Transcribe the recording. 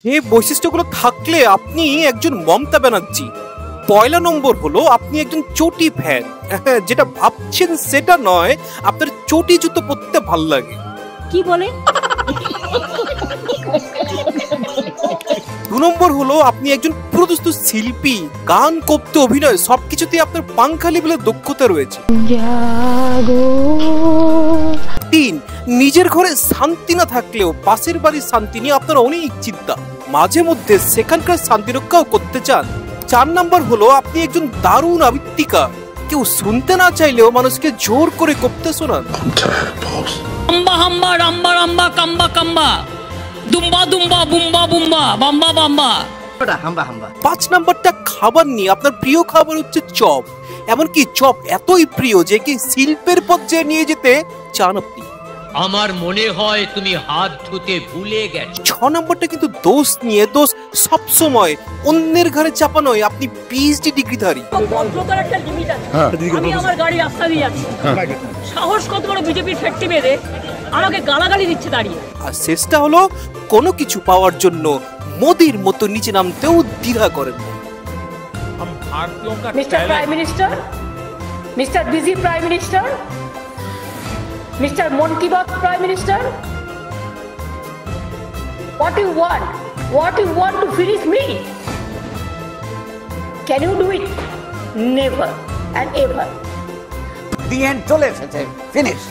যে বৈশিষ্ট্যগুলো থাকলে আপনি একজন মমতা ব্যানার্জি। পয়লা নম্বর হলো আপনি একজন চটি ফ্যান, যেটা ভাবছেন সেটা নয়, আপনার চটি জুতো পরতে ভাল লাগে। কি বলে? 2 নম্বর হলো আপনি একজন পুরোদস্তুর শিল্পী, গান, কবিতা, অভিনয় সবকিছুতে আপনার পাংখা লেভেলের দক্ষতা রয়েছে। 3, নিজের ঘরে শান্তি না থাকলেও পাশের বাড়ির শান্তি নিয়ে আপনার অনেক চিন্তা, মাঝে মধ্যে সেখানকার শান্তি রক্ষাও করতে চান। 4 নম্বর হলো আপনি একজন দারুণ আবৃত্তিকার, কেউ শুনতে না চাইলেও মানুষকে জোর করে কবিতা শোনান। হাম্বা হাম্বা রাম্বা রাম্বা কাম্বা কাম্বা দুম্বা দুম্বা বুম্বা বুম্বা বাম্বা বাম্বা। 5 নম্বরটা খাবার নিয়ে আপনার প্রিয় খাবার হচ্ছে চপ, এমনকি চপ এতই প্রিয় যে কি শিল্পের পর্যায়ে নিয়ে যেতে চান আপনি। আমার মনে হয় তুমি হাত ধুতে ভুলে গেছো। 6 নম্বরটা কিন্তু দোষ নিয়ে, দোষ সবসময় অন্যের ঘরে চাপা নয়, আপনি পিএইচডি ডিগ্রিধারী। ভদ্রতার একটা লিমিট আছে। আমি আমার গাড়ি রাস্তা দিয়ে যাচ্ছি, সাহস কত বড় বিজেপির ফ্যাক্টরি বেঁধে আমাকে গালাগালি দিচ্ছে দাঁড়িয়ে। আর শেষটা হলো কোনো কিছু পাওয়ার জন্য মোদির মতো নিচে নামতেও দ্বিধা করেন না। Mister prime minister, mister busy prime minister, mister মন কি Baat prime minister, what you want to finish me? Can you do it? Never and ever. The end চলে এসেছে, ফিনিশ।